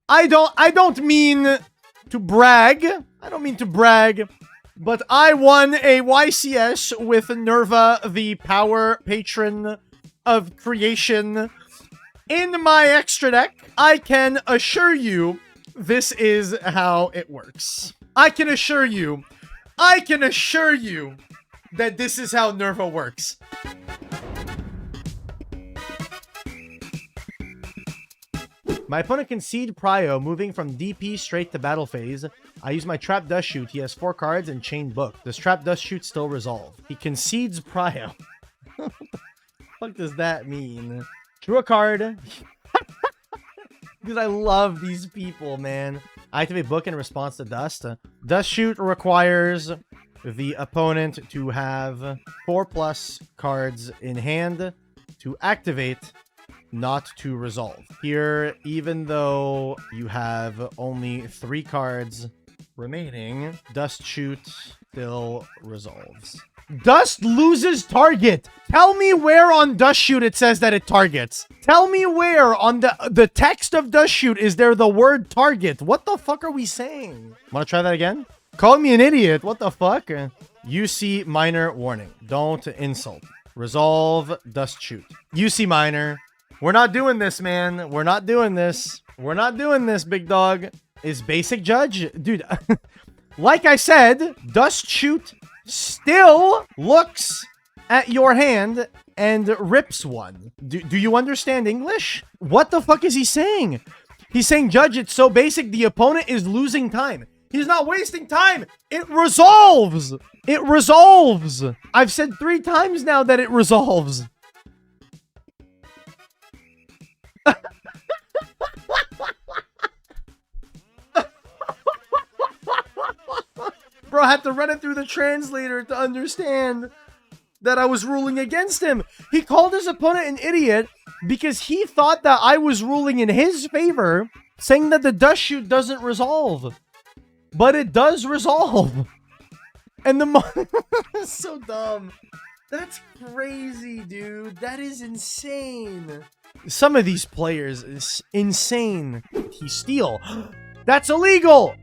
I don't mean to brag. I don't mean to brag. But I won a YCS with Nerva, the power patron of creation, in my extra deck. I can assure you this is how it works. I can assure you that this is how Nerva works. My opponent concede Prio, moving from DP straight to battle phase. I use my Trap Dustshoot. He has 4 cards and Chain Book. Does Trap Dustshoot still resolve? He concedes Prio. What the fuck does that mean? Drew a card. Because I love these people, man. I activate Book in response to Dust. Dustshoot requires the opponent to have 4+ cards in hand to activate, not to resolve. Here, even though you have only 3 cards remaining, Dustshoot still resolves. Dust loses target. Tell me where on Dustshoot it says that it targets. Tell me where on the text of Dustshoot is there the word target. What the fuck are we saying? Want to try that again? Calling me an idiot. What the fuck? UC minor warning. Don't insult. Resolve Dustshoot. UC minor. We're not doing this, man. We're not doing this. We're not doing this, big dog. Is basic judge? Dude, like I said, Dustshoot still looks at your hand and rips one. Do you understand English? What the fuck is he saying? He's saying, Judge, it's so basic, the opponent is losing time. He's not wasting time. It resolves. It resolves. I've said 3 times now that it resolves. Bro, I had to run it through the translator to understand that I was ruling against him. He called his opponent an idiot because he thought that I was ruling in his favor, saying that the Dustshoot doesn't resolve. But it does resolve. And the so dumb. That's crazy, dude. That is insane. Some of these players is insane. He steal. That's illegal.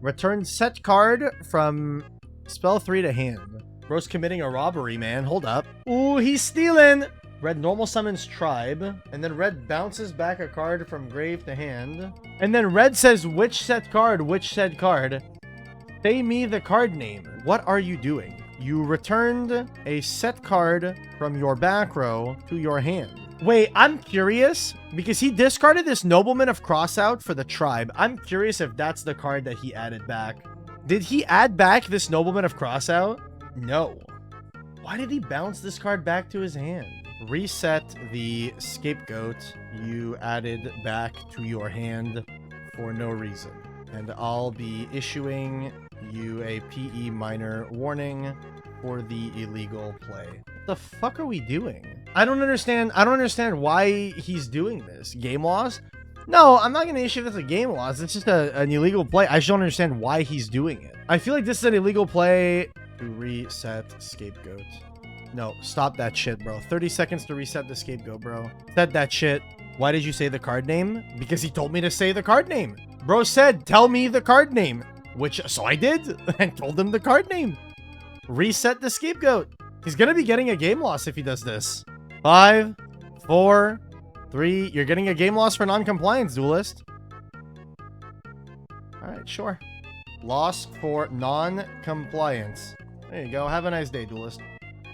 Return set card from spell 3 to hand. Bro's committing a robbery, man. Hold up. Ooh, he's stealing. Red normal summons Tribe. And then red bounces back a card from grave to hand. And then red says, which set card? Which set card? Say me the card name. What are you doing? You returned a set card from your back row to your hand. Wait, I'm curious, because he discarded this Nobleman of Crossout for the Tribe. I'm curious if that's the card that he added back. Did he add back this Nobleman of Crossout? No. Why did he bounce this card back to his hand? Reset the Scapegoat you added back to your hand for no reason. And I'll be issuing you a PE minor warning for the illegal play. What the fuck are we doing? I don't understand why he's doing this. Game loss? No, I'm not going to issue this a game loss. It's just an illegal play. I just don't understand why he's doing it. I feel like this is an illegal play to reset Scapegoat. No, stop that shit, bro. 30 seconds to reset the Scapegoat, bro. Said that shit. Why did you say the card name? Because he told me to say the card name. Bro said, tell me the card name. So I did, and told him the card name. Reset the Scapegoat. He's gonna be getting a game loss if he does this. 5, 4, 3. You're getting a game loss for non-compliance, Duelist. Alright, sure. Loss for non-compliance. There you go. Have a nice day, Duelist.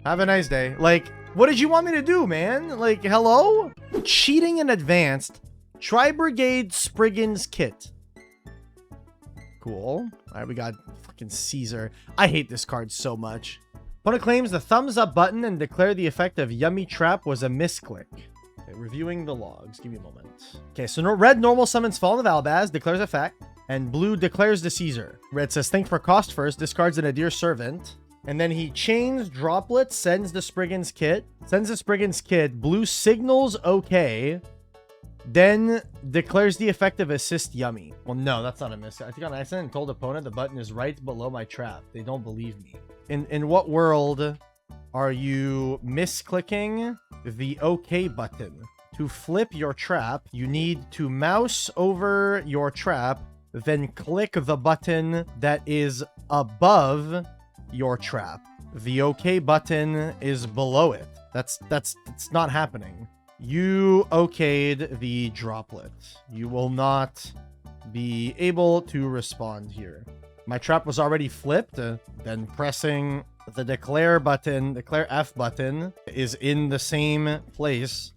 Have a nice day. Like, what did you want me to do, man? Like, hello? Cheating in advanced. Tri-Brigade Spriggan's Kit. Cool. Alright, we got fucking Caesar. I hate this card so much. Opponent claims the thumbs up button and declare the effect of Yummy Trap was a misclick. Okay, reviewing the logs. Give me a moment. Okay, so red normal summons Fallen of Albaz, declares effect, and blue declares the Caesar. Red says think for cost first, discards an Adir Servant, and then he chains Droplet, sends the Spriggan's Kit, blue signals okay, then declares the effect of assist Yummy. Well, no, that's not a miss. I think on accident and told opponent the button is right below my trap. They don't believe me. In what world are you misclicking the OK button To flip your trap, you need to mouse over your trap, then click the button that is above your trap. The OK button is below it. That's not happening. You okayed the droplet. You will not be able to respond here. My trap was already flipped. Then pressing the declare button, declare F button, is in the same place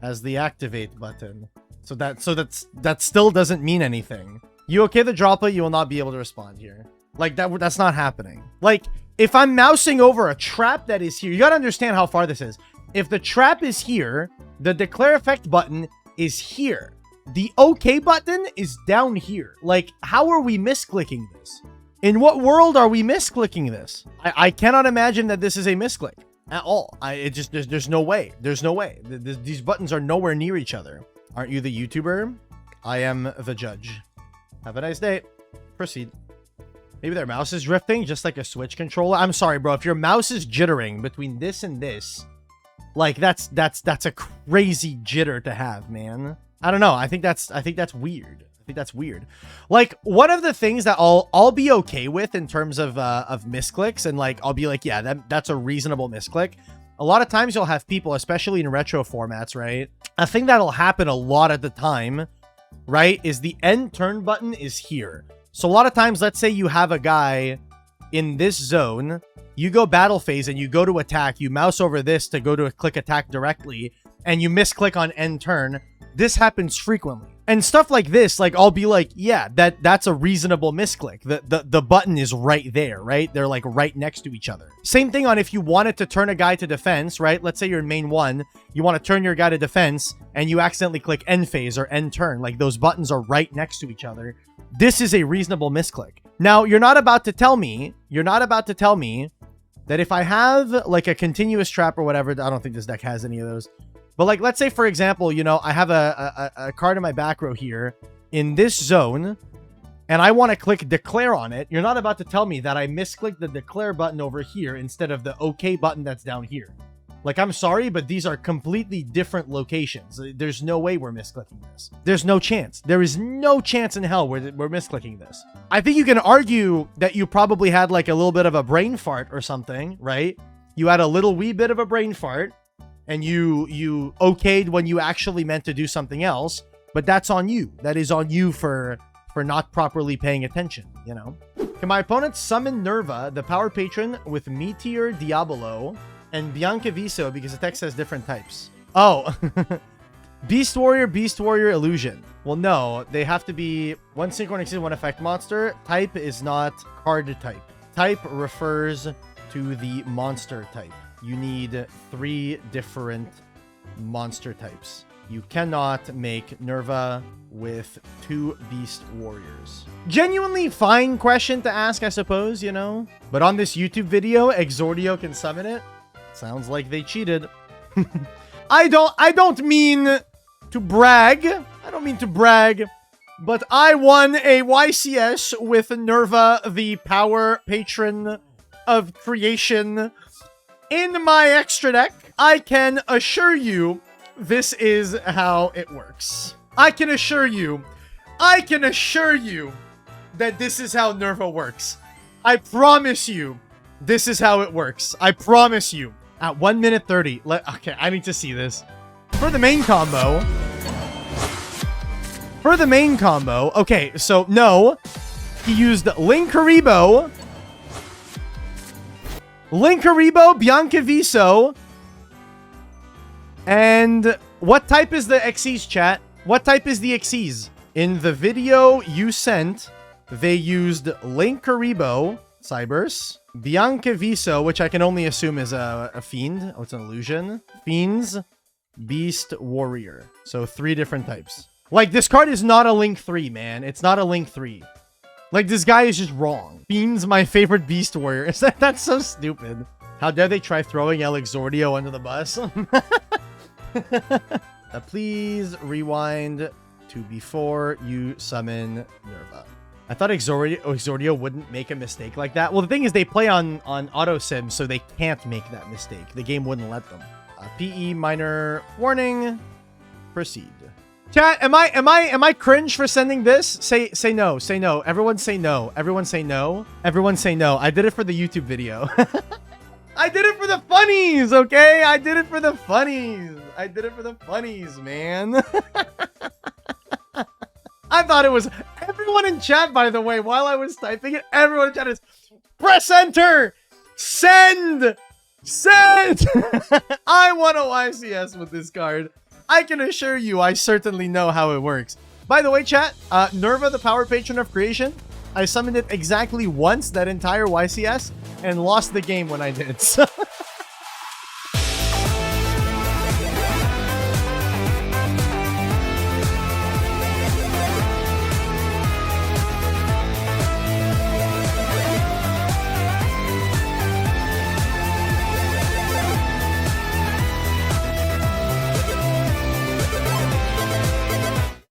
as the activate button. So that still doesn't mean anything. You okay the droplet, you will not be able to respond here. Like that's not happening. Like if I'm mousing over a trap that is here, you gotta understand how far this is. If the trap is here, the declare effect button is here. The OK button is down here. Like, how are we misclicking this? In what world are we misclicking this? I cannot imagine that this is a misclick at all. There's no way. There's no way. These buttons are nowhere near each other. Aren't you the YouTuber? I am the judge. Have a nice day. Proceed. Maybe their mouse is drifting, just like a Switch controller. I'm sorry, bro. If your mouse is jittering between this and this, like that's a crazy jitter to have, man. I don't know. I think that's weird. I think that's weird. Like, one of the things that I'll be okay with in terms of misclicks, and like I'll be like, yeah, that's a reasonable misclick. A lot of times you'll have people, especially in retro formats, right? A thing that'll happen a lot at the time, right, is the end turn button is here. So a lot of times, let's say you have a guy in this zone, you go battle phase and you go to attack, you mouse over this to go to a click attack directly, and you misclick on end turn. This happens frequently. And stuff like this, like, I'll be like, yeah, that's a reasonable misclick. The button is right there, right? They're like right next to each other. Same thing on if you wanted to turn a guy to defense, right? Let's say you're in main 1, you want to turn your guy to defense, and you accidentally click end phase or end turn. Like, those buttons are right next to each other. This is a reasonable misclick. Now, you're not about to tell me that if I have like a continuous trap or whatever, I don't think this deck has any of those. But like, let's say, for example, you know, I have a card in my back row here in this zone, and I want to click declare on it. You're not about to tell me that I misclicked the declare button over here instead of the OK button that's down here. Like, I'm sorry, but these are completely different locations. There's no way we're misclicking this. There's no chance. There is no chance in hell we're misclicking this. I think you can argue that you probably had like a little bit of a brain fart or something, right? You had a little wee bit of a brain fart, and you okayed when you actually meant to do something else, but that's on you. That is on you for not properly paying attention, you know? Can my opponent summon Nerva, the power patron, with Meteor Diabolo and Biancaviso, because the text says different types? Oh, Beast Warrior, Illusion. Well, no, they have to be one synchron exceed one effect monster. Type is not card type. Type refers to the monster type. You need 3 different monster types. You cannot make Nerva with 2 Beast Warriors. Genuinely fine question to ask, I suppose, you know? But on this YouTube video, Exordio can summon it. Sounds like they cheated. I don't mean to brag. I don't mean to brag. But I won a YCS with Nerva, the power patron of creation, in my extra deck. I can assure you this is how it works. I can assure you that this is how Nerva works. I promise you this is how it works. I promise you. At 1 minute 30. Okay, I need to see this. For the main combo. Okay, so no. He used Linkaribo, Biancaviso, and what type is the Xyz, chat? What type is the Xyz? In the video you sent, they used Linkaribo, Cybers, Biancaviso, which I can only assume is a fiend. Oh, it's an illusion. Fiends, Beast, Warrior. So 3 different types. Like, this card is not a Link 3, man. It's not a Link 3. Like, this guy is just wrong. Fiend's my favorite Beast Warrior. That's so stupid. How dare they try throwing El Exordio under the bus? Please rewind to before you summon Nerva. I thought Exordio wouldn't make a mistake like that. Well, the thing is, they play on auto sim, so they can't make that mistake. The game wouldn't let them. PE minor warning. Proceed. Chat, am I cringe for sending this? Say no. Say no. Everyone say no. Everyone say no. Everyone say no. I did it for the YouTube video. I did it for the funnies, okay? I did it for the funnies. I did it for the funnies, man. I thought it was everyone in chat, by the way, while I was typing it, everyone in chat is press enter, send, send. I want a YCS with this card. I can assure you, I certainly know how it works. By the way, chat, Nerva, the power patron of creation, I summoned it exactly once that entire YCS and lost the game when I did. So